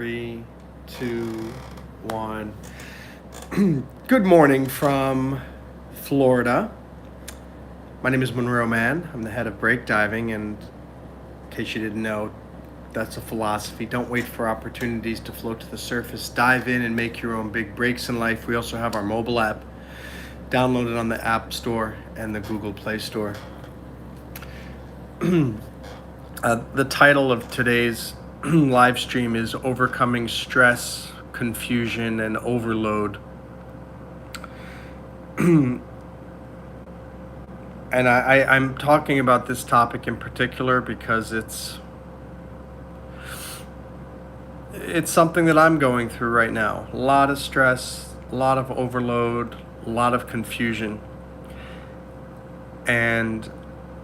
Three, two, one. Good morning from Florida. My name is Monroe Mann. I'm the head of break diving, and in case you didn't know, that's a philosophy. Don't wait for opportunities to float to the surface. Dive in and make your own big breaks in life. We also have our mobile app. Download it on the App Store and the Google Play Store. The title of today's live stream is Overcoming Stress, Confusion, and Overload. And I'm talking about this topic in particular because it's something that I'm going through right now. A lot of stress, a lot of overload, a lot of confusion. And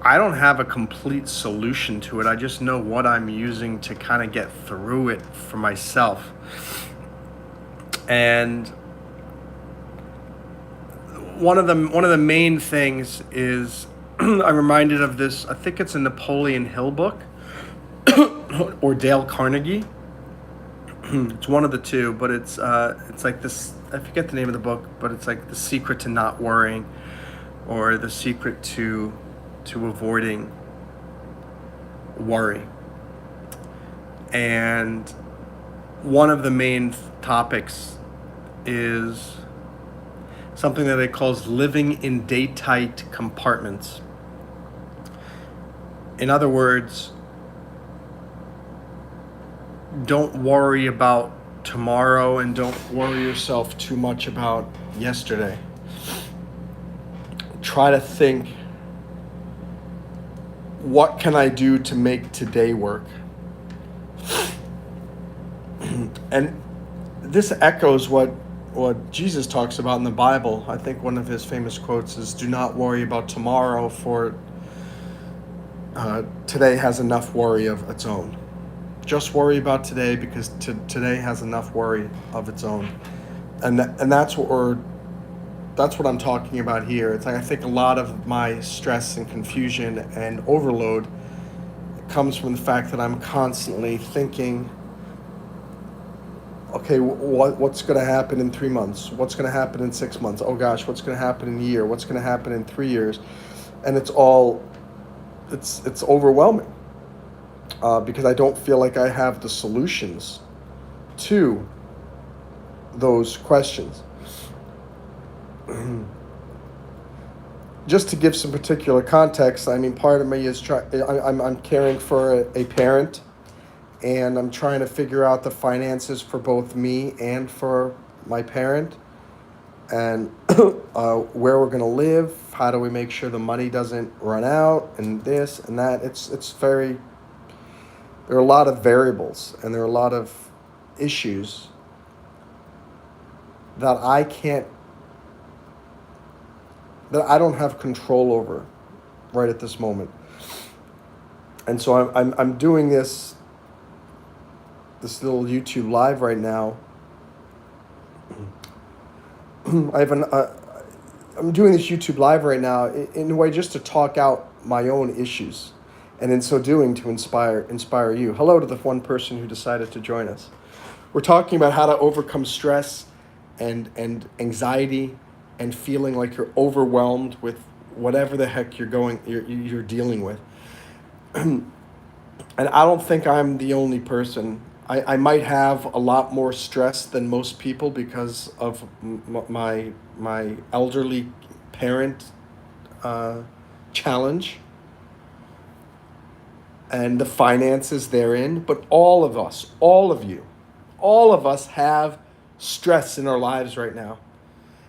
I don't have a complete solution to it. I just know what I'm using to kind of get through it for myself. And one of the main things is I'm reminded of this. I think it's a Napoleon Hill book or Dale Carnegie. It's one of the two, but it's like this. I forget the name of the book, but it's like The Secret to Not Worrying, or The Secret to Avoiding Worry. And one of the main topics is something that it calls living in day-tight compartments. In other words, don't worry about tomorrow and don't worry yourself too much about yesterday. Try to think, what can I do to make today work? And this echoes what Jesus talks about in the Bible. I think one of his famous quotes is, "Do not worry about tomorrow, for today has enough worry of its own." Just worry about today, because today has enough worry of its own. And that's what I'm talking about here. It's like I think a lot of my stress and confusion and overload comes from the fact that I'm constantly thinking, okay, what's going to happen in 3 months? What's going to happen in 6 months? Oh gosh, what's going to happen in a year? What's going to happen in 3 years? And it's overwhelming because I don't feel like I have the solutions to those questions. Just to give some particular context, I mean, part of me is I'm caring for a parent, and I'm trying to figure out the finances for both me and for my parent, and where we're going to live. How do we make sure the money doesn't run out, and this and that. There are a lot of variables, and there are a lot of issues that I don't have control over right at this moment. And so I'm doing this little YouTube live right now. I'm doing this YouTube live right now in a way just to talk out my own issues, and in so doing to inspire you. Hello to the one person who decided to join us. We're talking about how to overcome stress and anxiety and feeling like you're overwhelmed with whatever the heck you're dealing with. And I don't think I'm the only person. I might have a lot more stress than most people because of my elderly parent challenge and the finances therein. But all of us, all of us have stress in our lives right now.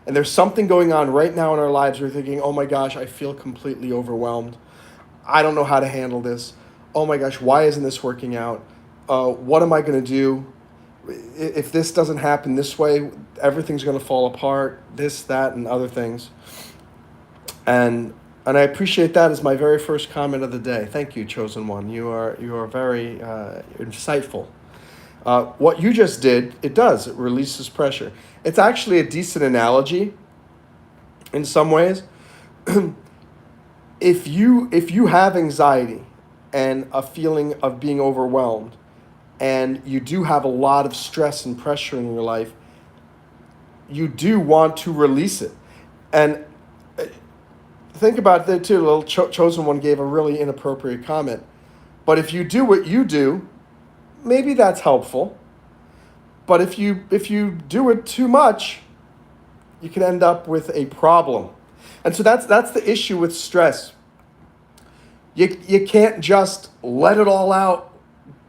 And there's something going on right now in our lives. We're thinking, oh my gosh, I feel completely overwhelmed. I don't know how to handle this. Oh my gosh, why isn't this working out? What am I going to do? If this doesn't happen this way, everything's going to fall apart, this, that, and other things. And I appreciate that as my very first comment of the day. Thank you, chosen one. You are very insightful. What you just did, it releases pressure. It's actually a decent analogy in some ways. If you have anxiety and a feeling of being overwhelmed, and you do have a lot of stress and pressure in your life, you do want to release it. And think about that too. A little chosen one gave a really inappropriate comment. But if you do what you do, maybe that's helpful. But if you do it too much, you can end up with a problem. And so that's the issue with stress. You can't just let it all out,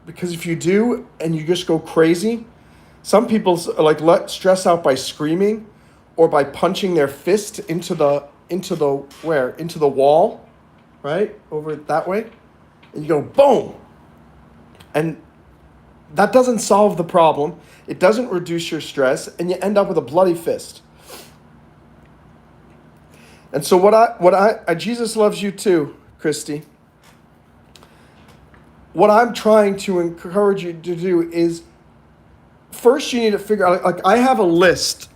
because if you do and you just go crazy, some people like let stress out by screaming or by punching their fist into the wall, right? Over that way. And you go boom. And that doesn't solve the problem. It doesn't reduce your stress, and you end up with a bloody fist. And so Jesus loves you too, Christy. What I'm trying to encourage you to do is, first you need to figure out, like I have a list.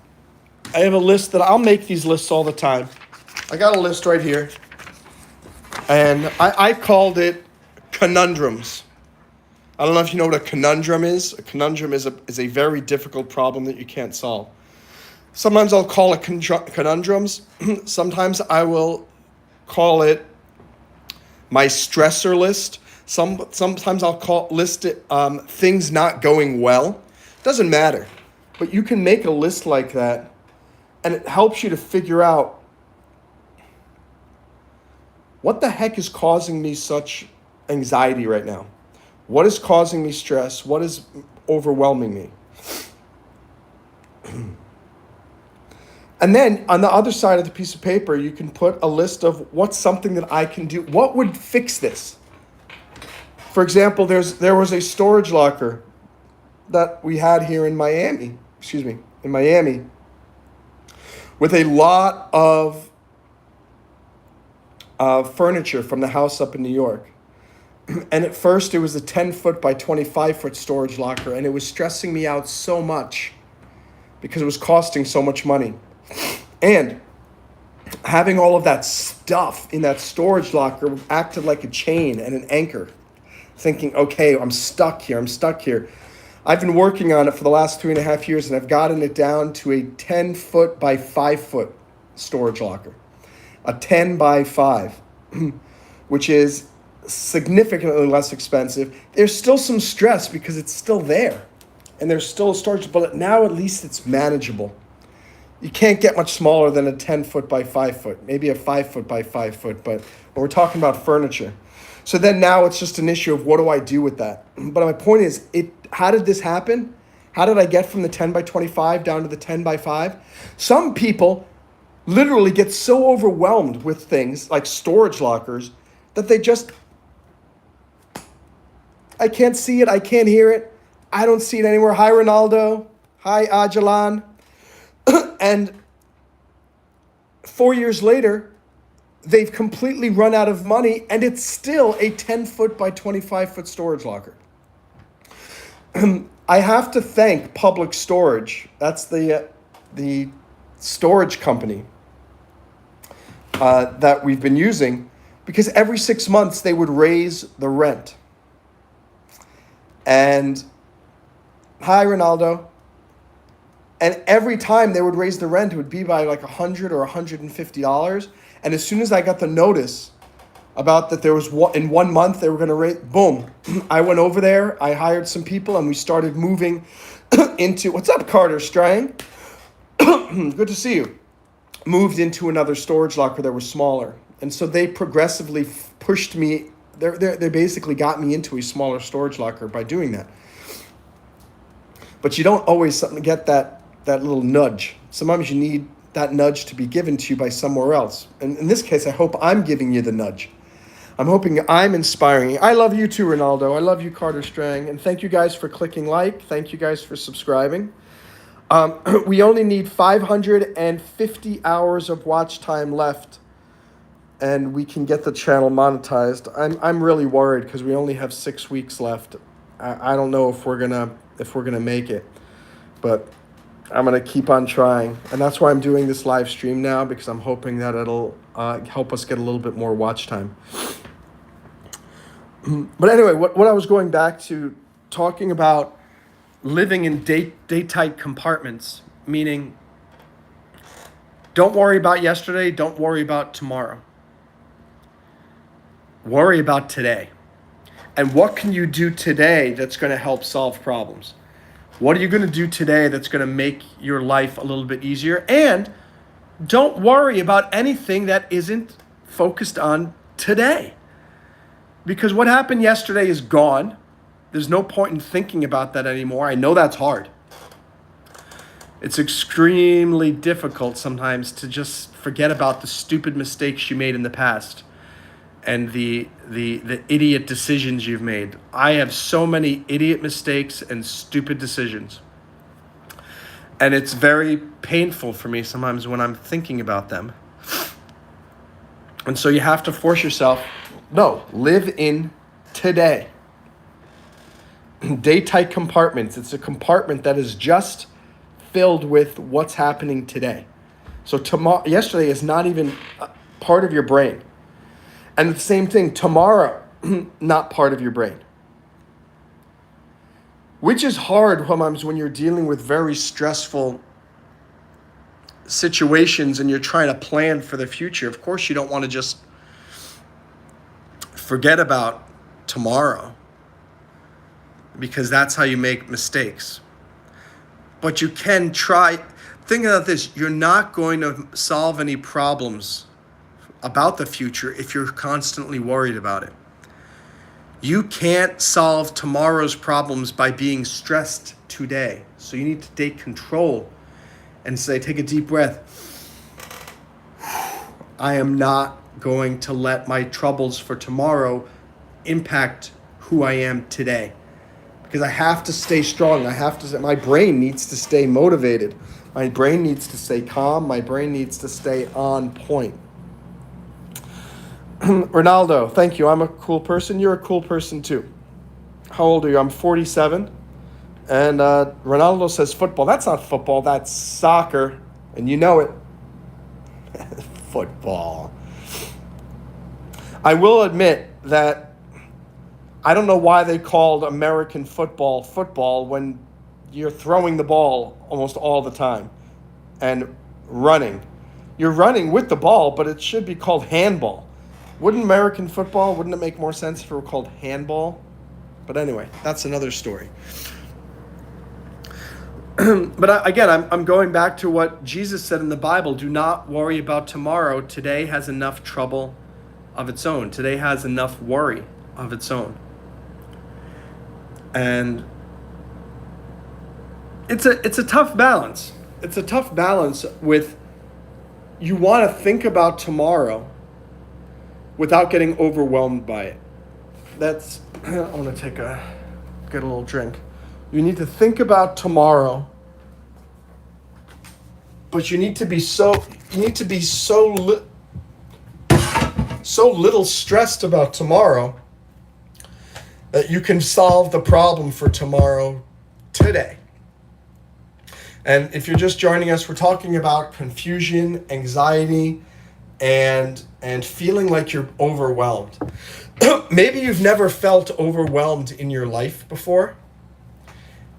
I have a list that I'll make these lists all the time. I got a list right here. And I called it conundrums. I don't know if you know what a conundrum is. A conundrum is a very difficult problem that you can't solve. Sometimes I'll call it conundrums. Sometimes I will call it my stressor list. Sometimes I'll list it things not going well. Doesn't matter. But you can make a list like that, and it helps you to figure out what the heck is causing me such anxiety right now. What is causing me stress? What is overwhelming me? And then on the other side of the piece of paper, you can put a list of what's something that I can do. What would fix this? For example, there was a storage locker that we had here in Miami, with a lot of furniture from the house up in New York. And at first it was a 10-foot by 25-foot storage locker, and it was stressing me out so much because it was costing so much money. And having all of that stuff in that storage locker acted like a chain and an anchor, thinking, okay, I'm stuck here. I've been working on it for the last 3.5 years, and I've gotten it down to a 10-foot by 5-foot storage locker. A 10 by 5, which is significantly less expensive. There's still some stress because it's still there, and there's still storage, but now at least it's manageable. You can't get much smaller than a 10-foot by 5-foot, maybe a 5-foot by 5-foot, but we're talking about furniture. So then now it's just an issue of what do I do with that? But my point is, how did this happen? How did I get from the 10 by 25 down to the 10 by 5? Some people literally get so overwhelmed with things like storage lockers that they just, I can't see it, I can't hear it, I don't see it anywhere. Hi, Ronaldo. Hi, Ajalan. And 4 years later, they've completely run out of money, and it's still a 10-foot by 25-foot storage locker. I have to thank Public Storage. That's the storage company that we've been using, because every 6 months they would raise the rent. And hi, Ronaldo. And every time they would raise the rent, it would be by like $100 or $150. And as soon as I got the notice about that there was in 1 month they were going to raise, boom, I went over there, I hired some people, and we started moving into, what's up, Carter Strang? Good to see you. Moved into another storage locker that was smaller. And so they progressively pushed me, they basically got me into a smaller storage locker by doing that. But you don't always get that little nudge. Sometimes you need that nudge to be given to you by somewhere else. And in this case, I hope I'm giving you the nudge. I'm hoping I'm inspiring you. I love you too, Ronaldo. I love you, Carter Strang. And thank you guys for clicking like. Thank you guys for subscribing. We only need 550 hours of watch time left, and we can get the channel monetized. I'm really worried because we only have 6 weeks left. I don't know if we're gonna make it, but I'm going to keep on trying. And that's why I'm doing this live stream now, because I'm hoping that it'll help us get a little bit more watch time. But anyway, what I was going back to talking about living in day-tight compartments, meaning don't worry about yesterday, don't worry about tomorrow. Worry about today. And what can you do today that's going to help solve problems? What are you going to do today that's going to make your life a little bit easier? And don't worry about anything that isn't focused on today. Because what happened yesterday is gone. There's no point in thinking about that anymore. I know that's hard. It's extremely difficult sometimes to just forget about the stupid mistakes you made in the past and the idiot decisions you've made. I have so many idiot mistakes and stupid decisions. And it's very painful for me sometimes when I'm thinking about them. And so you have to force yourself, no, live in today. Day-tight compartments. It's a compartment that is just filled with what's happening today. So yesterday is not even part of your brain. And the same thing, tomorrow, not part of your brain. Which is hard sometimes when you're dealing with very stressful situations and you're trying to plan for the future. Of course, you don't want to just forget about tomorrow because that's how you make mistakes. But you can try. Think about this. You're not going to solve any problems about the future if you're constantly worried about it. You can't solve tomorrow's problems by being stressed today. So you need to take control and say, take a deep breath. I am not going to let my troubles for tomorrow impact who I am today. Because I have to stay strong. My brain needs to stay motivated. My brain needs to stay calm. My brain needs to stay on point. Ronaldo, thank you. I'm a cool person. You're a cool person too. How old are you? I'm 47. And Ronaldo says football. That's not football. That's soccer. And you know it. Football. I will admit that I don't know why they called American football when you're throwing the ball almost all the time and running. You're running with the ball, but it should be called handball. Wouldn't it make more sense if it were called handball? But anyway, that's another story. But I'm going back to what Jesus said in the Bible. Do not worry about tomorrow. Today has enough trouble of its own. Today has enough worry of its own. And it's a tough balance. It's a tough balance with you want to think about tomorrow without getting overwhelmed by it. I want to get a little drink. You need to think about tomorrow, but you need to be so little stressed about tomorrow that you can solve the problem for tomorrow today. And if you're just joining us, we're talking about confusion, anxiety, and feeling like you're overwhelmed. Maybe you've never felt overwhelmed in your life before.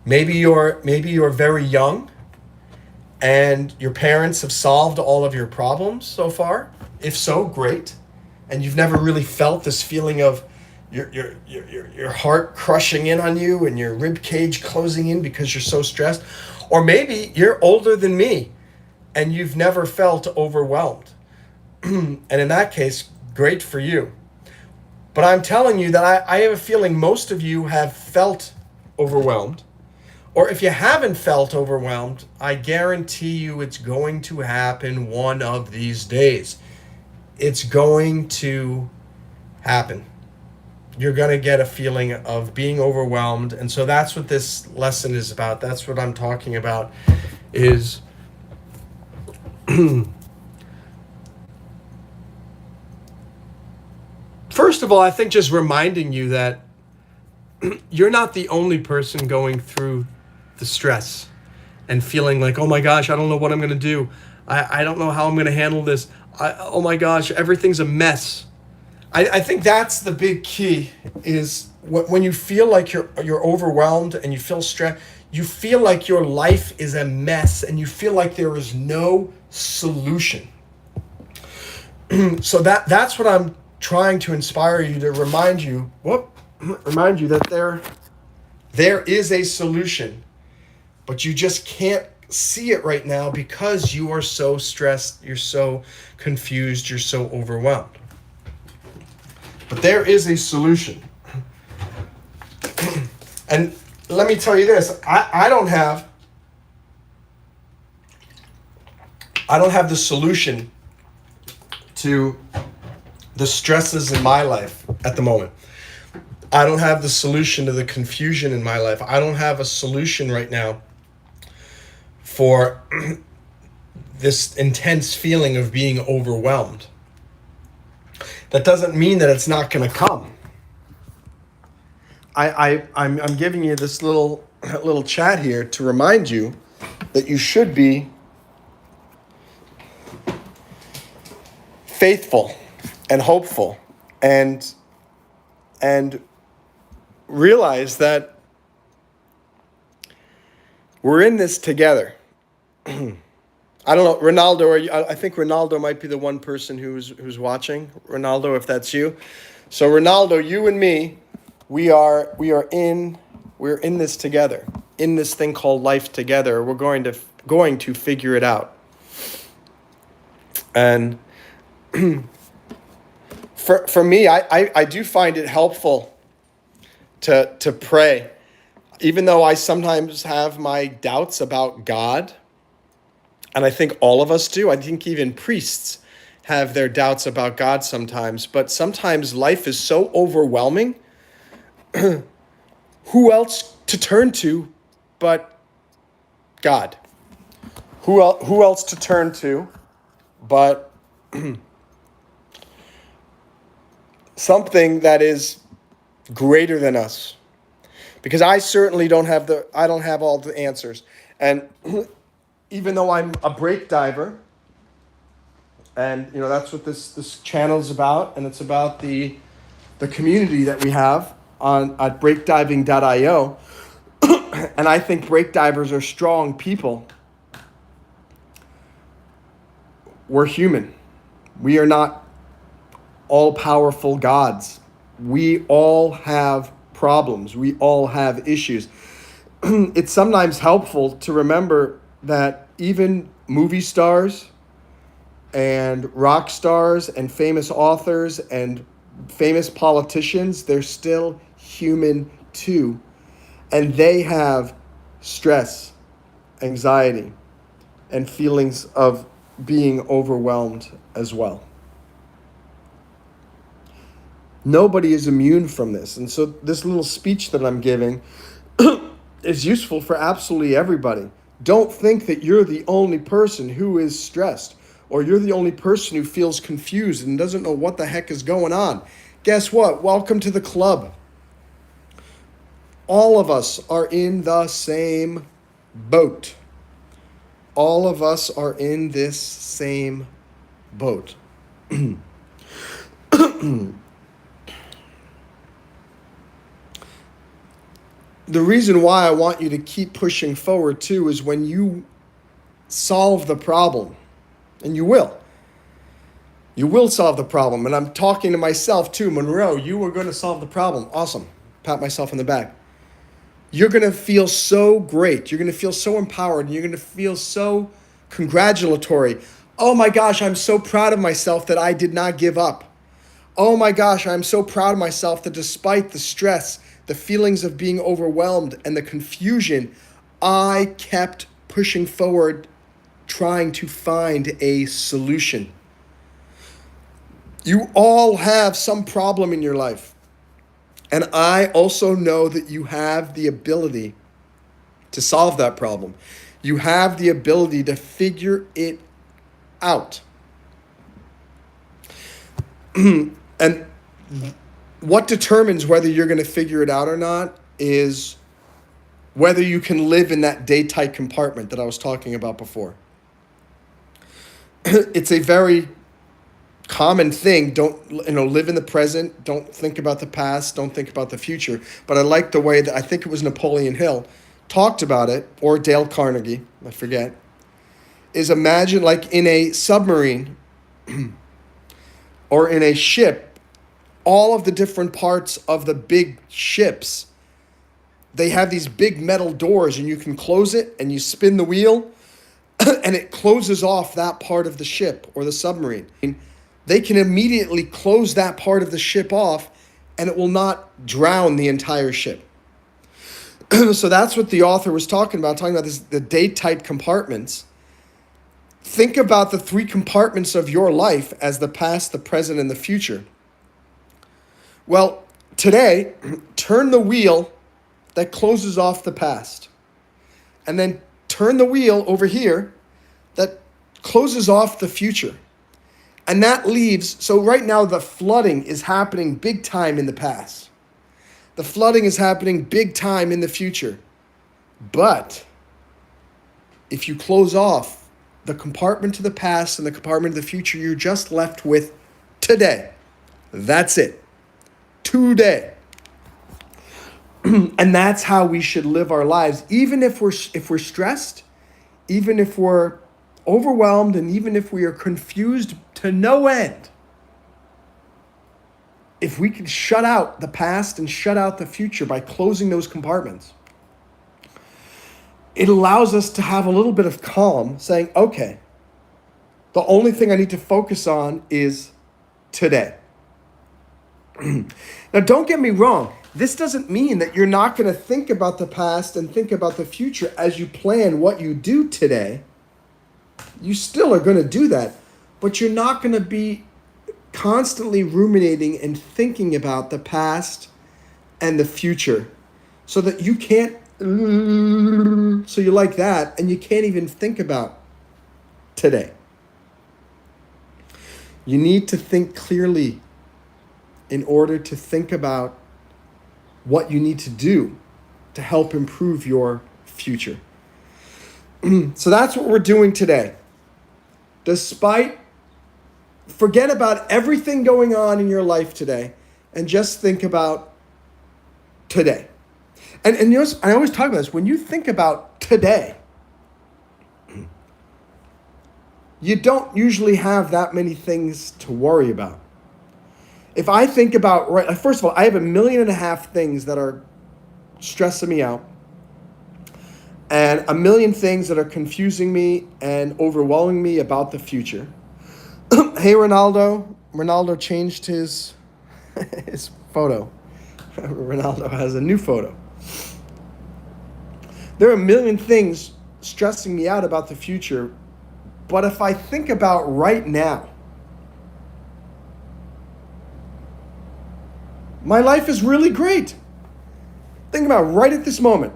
Maybe you're very young and your parents have solved all of your problems so far. If so, great. And you've never really felt this feeling of your heart crushing in on you and your rib cage closing in because you're so stressed. Or maybe you're older than me and you've never felt overwhelmed. And in that case, great for you. But I'm telling you that I have a feeling most of you have felt overwhelmed. Or if you haven't felt overwhelmed, I guarantee you it's going to happen one of these days. It's going to happen. You're going to get a feeling of being overwhelmed. And so that's what this lesson is about. That's what I'm talking about is first of all, I think just reminding you that you're not the only person going through the stress and feeling like, oh my gosh, I don't know what I'm going to do. I don't know how I'm going to handle this. Oh my gosh, everything's a mess. I think that's the big key is when you feel like you're overwhelmed and you feel stressed, you feel like your life is a mess and you feel like there is no solution. So that's what I'm trying to inspire you to remind you that there is a solution, but you just can't see it right now because you are so stressed, you're so confused, you're so overwhelmed. But there is a solution. And let me tell you this, I don't have the solution to the stresses in my life at the moment. I don't have the solution to the confusion in my life. I don't have a solution right now for this intense feeling of being overwhelmed. That doesn't mean that it's not going to come. I'm giving you this little chat here to remind you that you should be faithful and hopeful and realize that we're in this together. I don't know, Ronaldo, I think Ronaldo might be the one person who's watching. Ronaldo, if that's you. So Ronaldo, you and me, we're in this together, in this thing called life together. We're going to figure it out. And for me, I do find it helpful to pray, even though I sometimes have my doubts about God. And I think all of us do. I think even priests have their doubts about God sometimes. But sometimes life is so overwhelming. Who else to turn to but God? Who else to turn to but something that is greater than us? Because I certainly don't have all the answers. And even though I'm a brake diver, and that's what this channel is about, and it's about the community that we have at breakdiving.io, and I think brake divers are strong people. We're human. We are not all-powerful gods. We all have problems. We all have issues. It's sometimes helpful to remember that even movie stars and rock stars and famous authors and famous politicians, they're still human too. And they have stress, anxiety, and feelings of being overwhelmed as well. Nobody is immune from this. And so this little speech that I'm giving is useful for absolutely everybody. Don't think that you're the only person who is stressed, or you're the only person who feels confused and doesn't know what the heck is going on. Guess what? Welcome to the club. All of us are in the same boat. All of us are in this same boat. The reason why I want you to keep pushing forward too is when you solve the problem, and you will solve the problem. And I'm talking to myself too. Monroe, you are going to solve the problem. Awesome. Pat myself on the back. You're going to feel so great. You're going to feel so empowered. And you're going to feel so congratulatory. Oh my gosh, I'm so proud of myself that I did not give up. Oh my gosh, I'm so proud of myself that despite the stress, the feelings of being overwhelmed, and the confusion, I kept pushing forward, trying to find a solution. You all have some problem in your life. And I also know that you have the ability to solve that problem. You have the ability to figure it out. And what determines whether you're going to figure it out or not is whether you can live in that day-tight compartment that I was talking about before. It's a very common thing. Don't, live in the present. Don't think about the past. Don't think about the future. But I like the way that, I think it was Napoleon Hill talked about it, or Dale Carnegie, I forget, is imagine like in a submarine or in a ship, all of the different parts of the big ships, they have these big metal doors, and you can close it and you spin the wheel and it closes off that part of the ship or the submarine. They can immediately close that part of the ship off and it will not drown the entire ship. So that's what the author was talking about this, the date-type compartments. Think about the 3 compartments of your life as the past, the present, and the future. Well, today, turn the wheel that closes off the past. And then turn the wheel over here that closes off the future. And that leaves, so right now the flooding is happening big time in the past. The flooding is happening big time in the future. But if you close off the compartment to the past and the compartment to the future, you're just left with today. That's it. Today. And that's how we should live our lives, even if we're stressed, even if we're overwhelmed, and even if we are confused to no end. If we can shut out the past and shut out the future by closing those compartments, it allows us to have a little bit of calm, saying, okay, the only thing I need to focus on is today. Now, don't get me wrong. This doesn't mean that you're not going to think about the past and think about the future as you plan what you do today. You still are going to do that, but you're not going to be constantly ruminating and thinking about the past and the future, so that you can't, so you like that, and you can't even think about today. You need to think clearly in order to think about what you need to do to help improve your future. So that's what we're doing today. Forget about everything going on in your life today and just think about today. And I always talk about this. When you think about today, you don't usually have that many things to worry about. If I think about, first of all, I have 1.5 million things that are stressing me out, and 1 million things that are confusing me and overwhelming me about the future. Hey, Ronaldo. Ronaldo changed his photo. Ronaldo has a new photo. There are 1 million things stressing me out about the future, but if I think about right now, my life is really great. Think about right at this moment.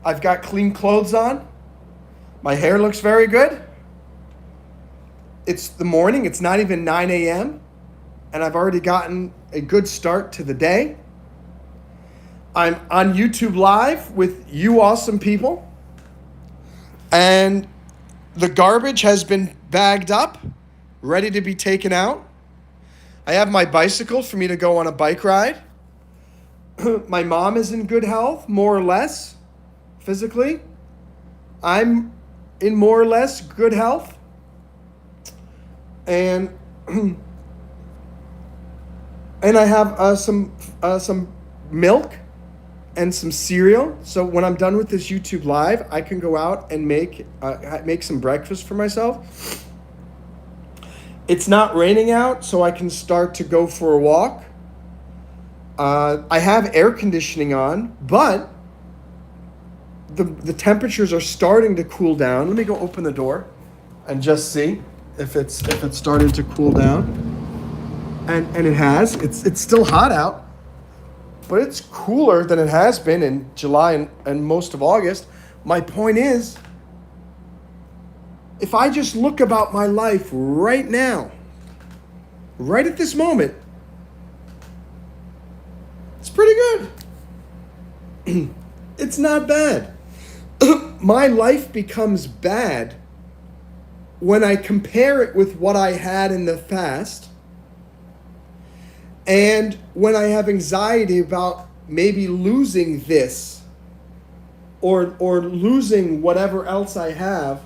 I've got clean clothes on. My hair looks very good. It's the morning. It's not even 9 a.m. And I've already gotten a good start to the day. I'm on YouTube Live with you awesome people. And the garbage has been bagged up, ready to be taken out. I have my bicycle for me to go on a bike ride. My mom is in good health, more or less, physically. I'm in more or less good health. And I have some milk and some cereal. So when I'm done with this YouTube Live, I can go out and make some breakfast for myself. It's not raining out, so I can start to go for a walk. I have air conditioning on, but the temperatures are starting to cool down. Let me go open the door and just see if it's starting to cool down. And it has. It's still hot out, but it's cooler than it has been in July and most of August. My point is, if I just look about my life right now, right at this moment, it's pretty good. It's not bad. My life becomes bad when I compare it with what I had in the past, and when I have anxiety about maybe losing this or losing whatever else I have,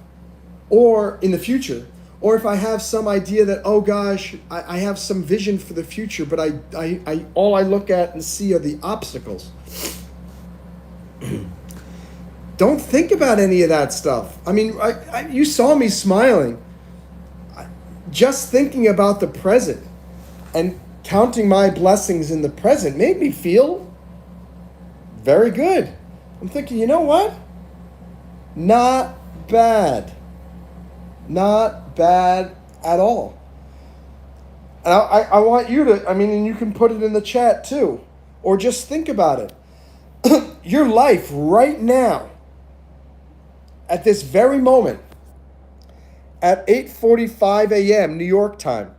or in the future, or if I have some idea that, oh gosh, I have some vision for the future, but I all I look at and see are the obstacles. Don't think about any of that stuff. I mean, you saw me smiling. Just thinking about the present and counting my blessings in the present made me feel very good. I'm thinking, you know what? Not bad. Not bad at all. And I want you to, and you can put it in the chat too, or just think about it. Your life right now, at this very moment, at 8:45 a.m. New York time,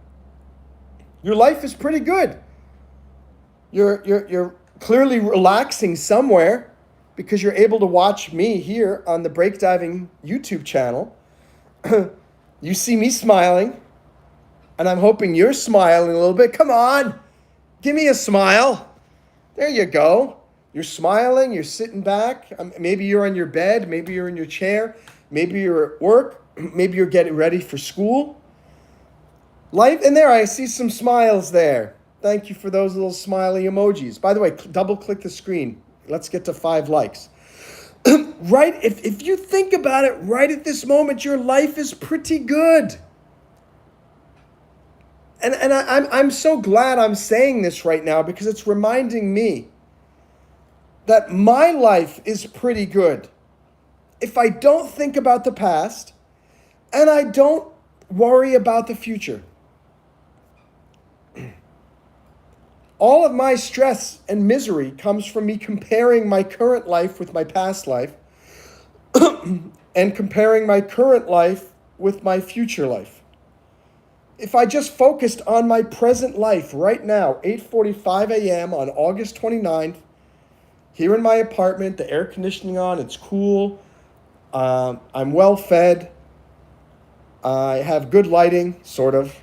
your life is pretty good. You're clearly relaxing somewhere because you're able to watch me here on the Breakdiving YouTube channel. You see me smiling, and I'm hoping you're smiling a little bit. Come on, give me a smile. There you go. You're smiling, you're sitting back. Maybe you're on your bed, maybe you're in your chair, maybe you're at work, maybe you're getting ready for school. Life, and there I see some smiles there. Thank you for those little smiley emojis. By the way, double click the screen. Let's get to 5 likes. Right? If you think about it, right at this moment, your life is pretty good. And I'm so glad I'm saying this right now because it's reminding me that my life is pretty good. If I don't think about the past and I don't worry about the future. All of my stress and misery comes from me comparing my current life with my past life and comparing my current life with my future life. If I just focused on my present life right now, 8:45 a.m. on August 29th, here in my apartment, the air conditioning on, it's cool. I'm well fed. I have good lighting, sort of.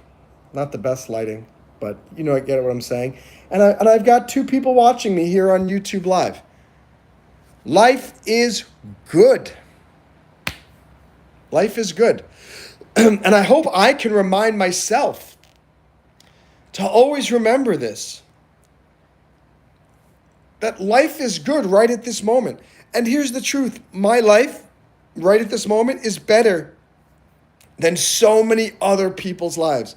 Not the best lighting, but I get what I'm saying. And I've got 2 people watching me here on YouTube Live. Life is good. Life is good. And I hope I can remind myself to always remember this. That life is good right at this moment. And here's the truth. My life right at this moment is better than so many other people's lives.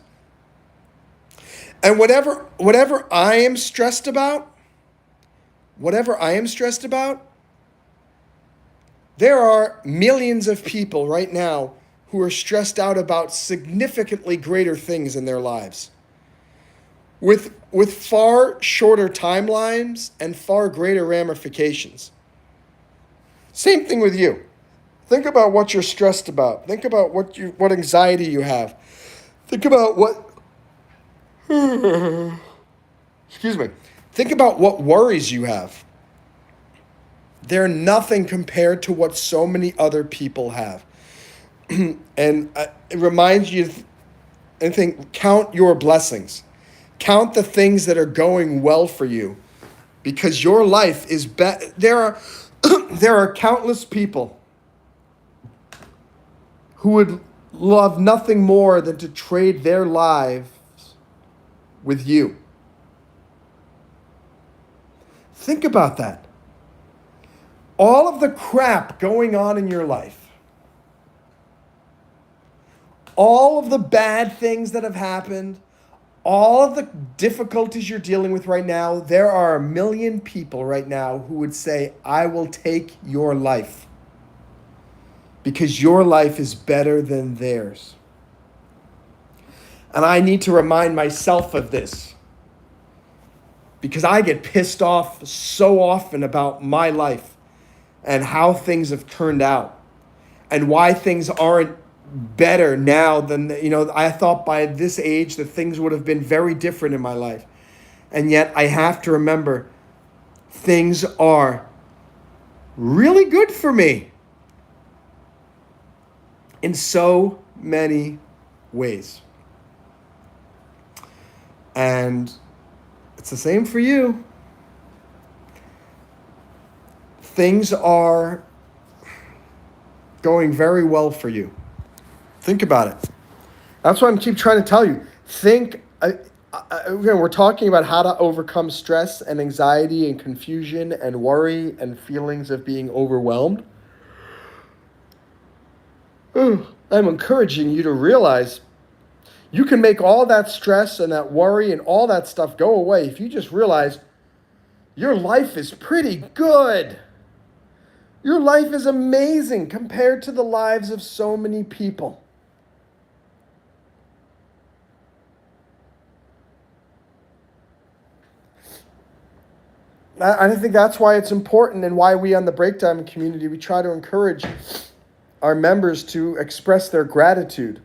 And whatever I am stressed about, there are millions of people right now who are stressed out about significantly greater things in their lives. With far shorter timelines and far greater ramifications. Same thing with you. Think about what you're stressed about. Think about what anxiety you have. Think about Think about what worries you have. They're nothing compared to what so many other people have. And it reminds you and think, count your blessings. Count the things that are going well for you, because your life is there are countless people who would love nothing more than to trade their lives with you. Think about that. All of the crap going on in your life, all of the bad things that have happened, all of the difficulties you're dealing with right now, there are 1 million people right now who would say, I will take your life because your life is better than theirs. And I need to remind myself of this because I get pissed off so often about my life and how things have turned out and why things aren't better now than, I thought by this age that things would have been very different in my life. And yet I have to remember things are really good for me in so many ways. And it's the same for you. Things are going very well for you. Think about it. That's what I keep trying to tell you. Think, again, we're talking about how to overcome stress and anxiety and confusion and worry and feelings of being overwhelmed. I'm encouraging you to realize you can make all that stress and that worry and all that stuff go away if you just realize your life is pretty good. Your life is amazing compared to the lives of so many people. I think that's why it's important, and why we on the Breakdown community, we try to encourage our members to express their gratitude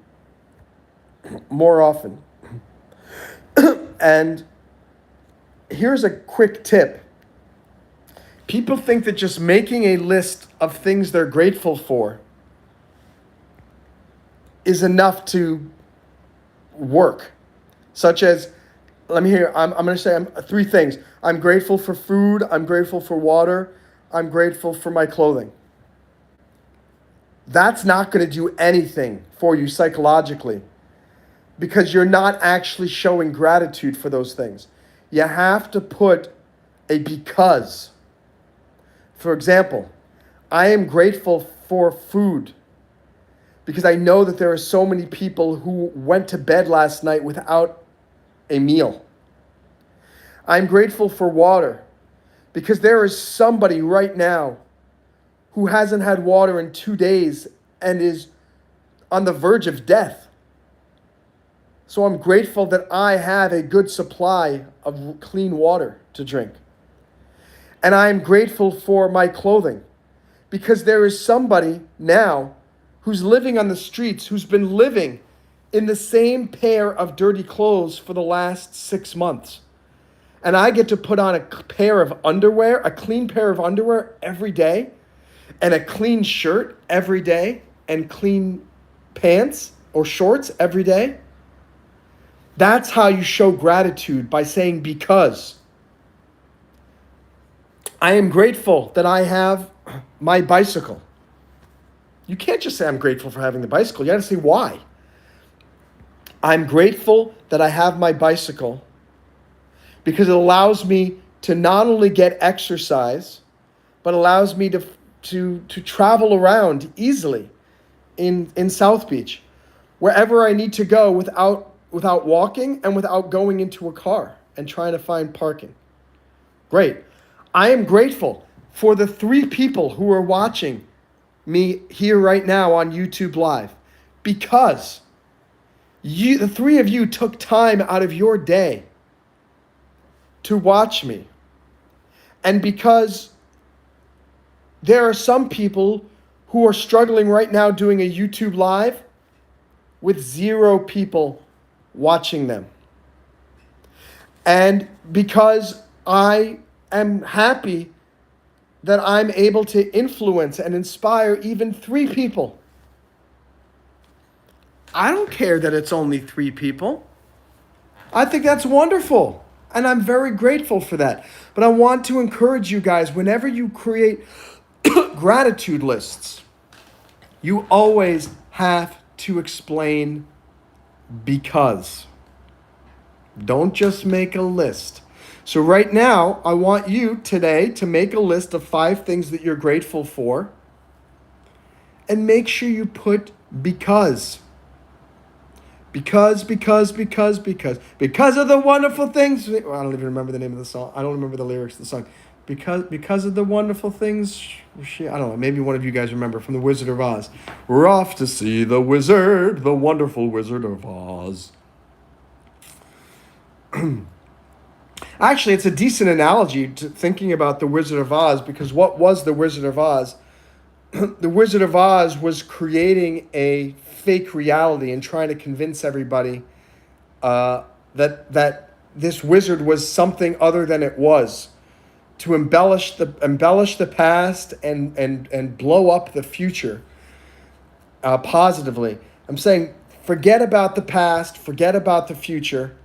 more often. And here's a quick tip. People think that just making a list of things they're grateful for is enough to work. Such as, I'm going to say 3 things. I'm grateful for food. I'm grateful for water. I'm grateful for my clothing. That's not going to do anything for you psychologically, because you're not actually showing gratitude for those things. You have to put a because. For example, I am grateful for food because I know that there are so many people who went to bed last night without a meal. I'm grateful for water because there is somebody right now who hasn't had water in 2 days and is on the verge of death. So I'm grateful that I have a good supply of clean water to drink. And I'm grateful for my clothing because there is somebody now who's living on the streets, who's been living in the same pair of dirty clothes for the last 6 months. And I get to put on a pair of underwear, a clean pair of underwear every day, and a clean shirt every day, and clean pants or shorts every day. That's how you show gratitude, by saying because. I am grateful that I have my bicycle. You can't just say I'm grateful for having the bicycle. You got to say why. I'm grateful that I have my bicycle because it allows me to not only get exercise, but allows me to travel around easily in South Beach, wherever I need to go without walking and without going into a car and trying to find parking. Great. I am grateful for the 3 people who are watching me here right now on YouTube Live, because the 3 of you took time out of your day to watch me. And because there are some people who are struggling right now doing a YouTube Live with 0 people watching them. And because I am happy that I'm able to influence and inspire even 3 people. I don't care that it's only 3 people. I think that's wonderful. And I'm very grateful for that. But I want to encourage you guys, whenever you create gratitude lists, you always have to explain because. Don't just make a list. So right now, I want you today to make a list of 5 things that you're grateful for, and make sure you put because. Because of the wonderful things. Well, I don't even remember the name of the song. I don't remember the lyrics of the song. Because of the wonderful things. I don't know. Maybe one of you guys remember from The Wizard of Oz. We're off to see the wizard, the wonderful Wizard of Oz. Actually, it's a decent analogy to thinking about the Wizard of Oz, because what was the Wizard of Oz? The Wizard of Oz was creating a fake reality and trying to convince everybody that this wizard was something other than it was, to embellish the past and blow up the future positively. I'm saying forget about the past, forget about the future.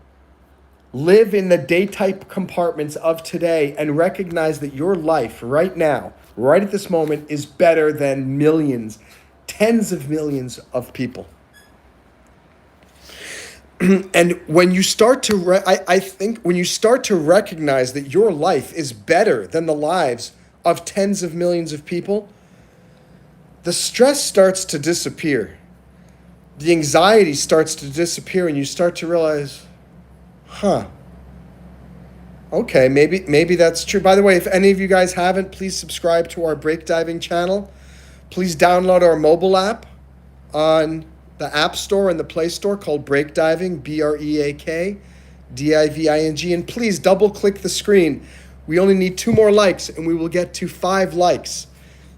Live in the day-type compartments of today and recognize that your life right now, right at this moment, is better than millions, tens of millions of people. And when you start to, I think when you start to recognize that your life is better than the lives of tens of millions of people, the stress starts to disappear. The anxiety starts to disappear, and you start to realize, okay, maybe that's true. By the way, if any of you guys haven't, please subscribe to our Break Diving channel. Please download our mobile app on the App Store and the Play Store called Break Diving, BreakDiving. And please double click the screen. We only need 2 more likes, and we will get to 5 likes.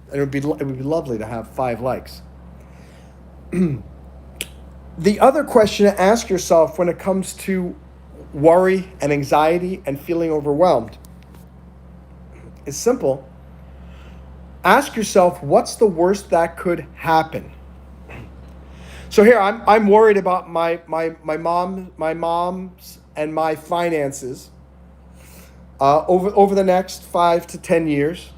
And it would be lovely to have 5 likes. The other question to ask yourself when it comes to worry and anxiety and feeling overwhelmed is simple. Ask yourself, what's the worst that could happen? So here, I'm worried about my mom's and my finances over the next 5 to 10 years.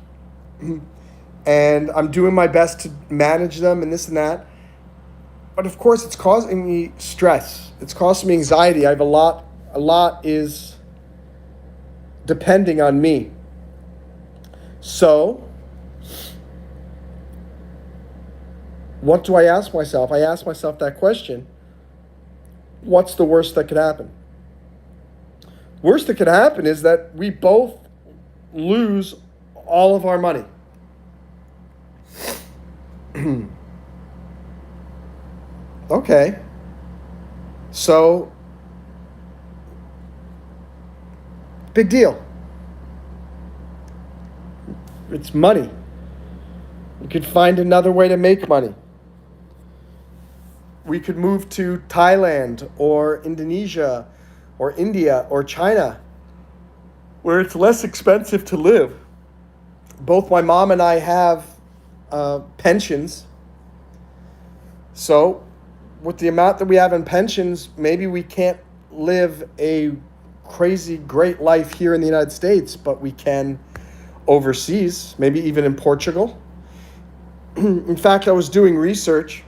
And I'm doing my best to manage them and this and that. But of course, it's causing me stress. It's causing me anxiety. I have a lot is depending on me. So, what do I ask myself? I ask myself that question. What's the worst that could happen? Worst that could happen is that we both lose all of our money. Okay. So, big deal. It's money. We could find another way to make money. We could move to Thailand or Indonesia or India or China, where it's less expensive to live. Both my mom and I have pensions. So with the amount that we have in pensions, maybe we can't live a crazy great life here in the United States, but we can overseas, maybe even in Portugal. In fact, I was doing research,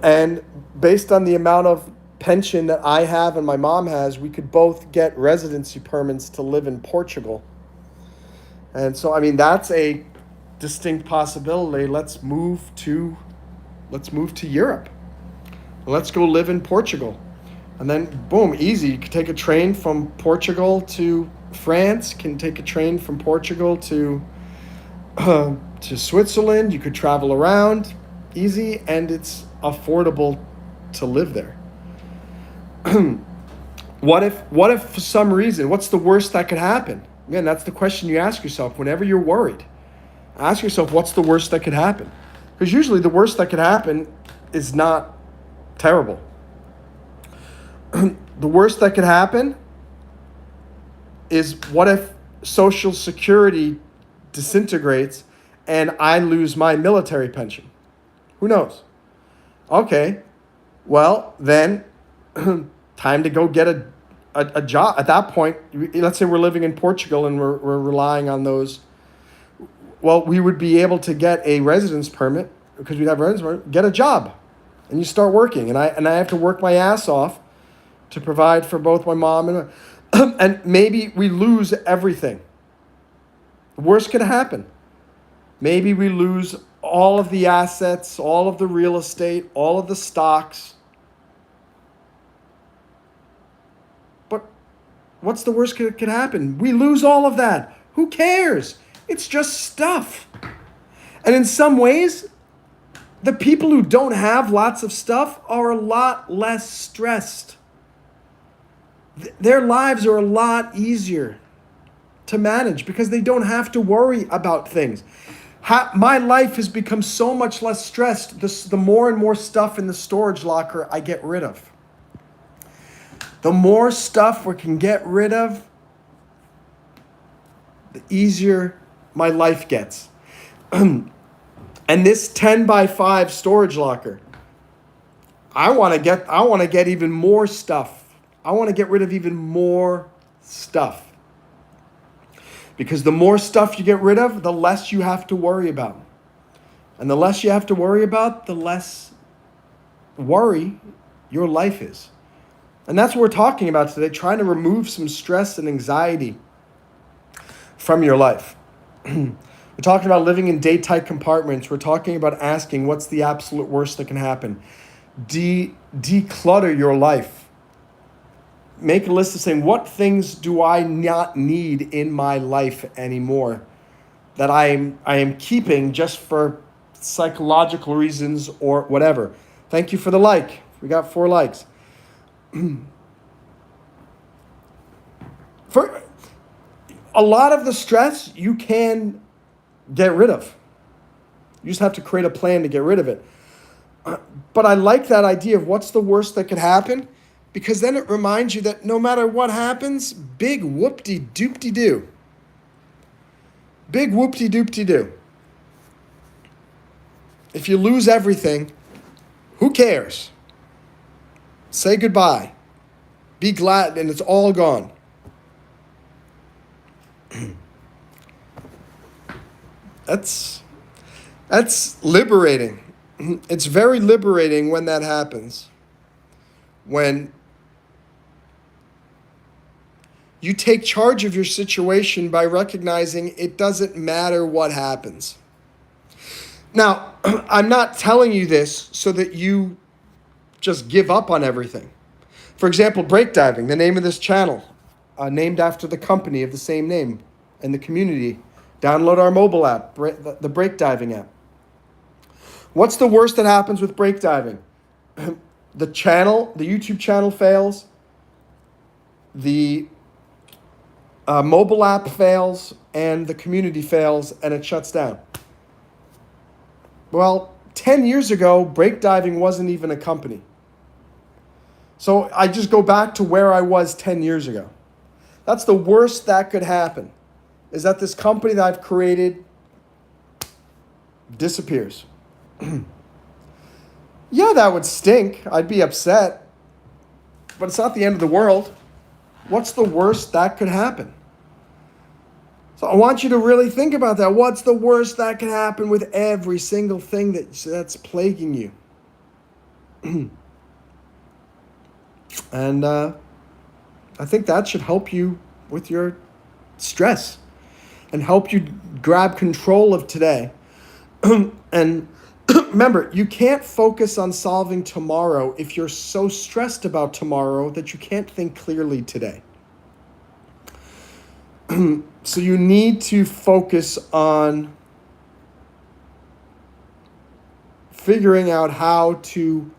and based on the amount of pension that I have and my mom has, we could both get residency permits to live in Portugal. And so, I mean, that's a distinct possibility. Let's move to Europe. Let's go live in Portugal. And then, boom, easy. You can take a train from Portugal to France, can take a train from Portugal to Switzerland. You could travel around, easy, and it's affordable to live there. What if for some reason, what's the worst that could happen? Again, that's the question you ask yourself whenever you're worried. Ask yourself, what's the worst that could happen? Because usually the worst that could happen is not terrible. The worst that could happen is, what if Social Security disintegrates and I lose my military pension? Who knows? Okay, well, then time to go get a job. At that point, let's say we're living in Portugal and we're relying on those. Well, we would be able to get a residence permit, because we'd have a residence permit, get a job, and you start working. And I have to work my ass off to provide for both my mom and and maybe we lose everything. The worst could happen. Maybe we lose all of the assets, all of the real estate, all of the stocks. But what's the worst that could happen? We lose all of that. Who cares? It's just stuff. And in some ways, the people who don't have lots of stuff are a lot less stressed. Their lives are a lot easier to manage because they don't have to worry about things. My life has become so much less stressed the more and more stuff in the storage locker I get rid of. The more stuff we can get rid of, the easier my life gets. And this 10 by 5 storage locker, I want to get even more stuff. I want to get rid of even more stuff. Because the more stuff you get rid of, the less you have to worry about. And the less you have to worry about, the less worry your life is. And that's what we're talking about today, trying to remove some stress and anxiety from your life. We're talking about living in date-tight compartments. We're talking about asking what's the absolute worst that can happen. Declutter your life. Make a list of saying, what things do I not need in my life anymore that I am keeping just for psychological reasons or whatever. Thank you for the like. We got 4 likes. For a lot of the stress you can get rid of. You just have to create a plan to get rid of it. But I like that idea of what's the worst that could happen, because then it reminds you that no matter what happens, big whoop-de-doop-de-doo. Big whoop-de-doop-de-doo. If you lose everything, who cares? Say goodbye. Be glad, and it's all gone. That's liberating. It's very liberating when that happens. When you take charge of your situation by recognizing it doesn't matter what happens. Now, I'm not telling you this so that you just give up on everything. For example, breakdiving, the name of this channel, named after the company of the same name and the community. Download our mobile app, the breakdiving app. What's the worst that happens with breakdiving? The YouTube channel fails. The mobile app fails, and the community fails, and it shuts down. Well, 10 years ago, breakdiving wasn't even a company. So I just go back to where I was 10 years ago. That's the worst that could happen, is that this company that I've created disappears. Yeah, that would stink. I'd be upset. But it's not the end of the world. What's the worst that could happen? So I want you to really think about that. What's the worst that can happen with every single thing that's plaguing you? And I think that should help you with your stress and help you grab control of today. And remember, you can't focus on solving tomorrow if you're so stressed about tomorrow that you can't think clearly today. So you need to focus on figuring out how to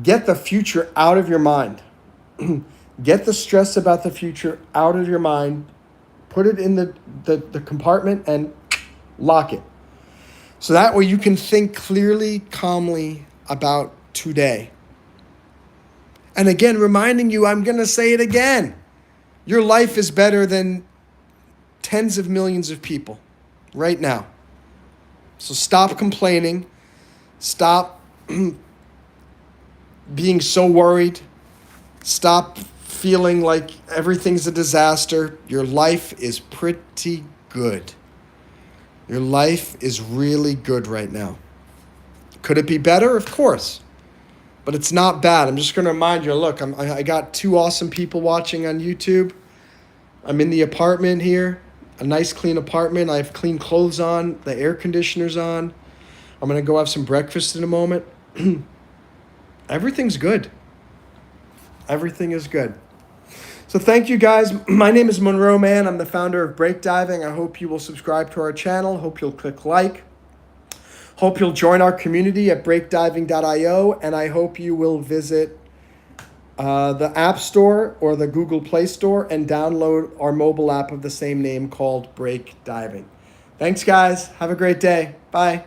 get the future out of your mind. Get the stress about the future out of your mind. Put it in the compartment and lock it. So that way you can think clearly, calmly about today. And again, reminding you, I'm going to say it again. Your life is better than tens of millions of people right now. So stop complaining. Stop being so worried. Stop feeling like everything's a disaster. Your life is pretty good. Your life is really good right now. Could it be better? Of course. But it's not bad. I'm just going to remind you, look, I got 2 awesome people watching on YouTube. I'm in the apartment here, a nice clean apartment. I have clean clothes on, the air conditioner's on. I'm going to go have some breakfast in a moment. Everything's good. Everything is good. So thank you guys. My name is Monroe Mann. I'm the founder of Breakdiving. I hope you will subscribe to our channel. Hope you'll click like. Hope you'll join our community at breakdiving.io. And I hope you will visit the App Store or the Google Play Store and download our mobile app of the same name called Breakdiving. Thanks, guys. Have a great day. Bye.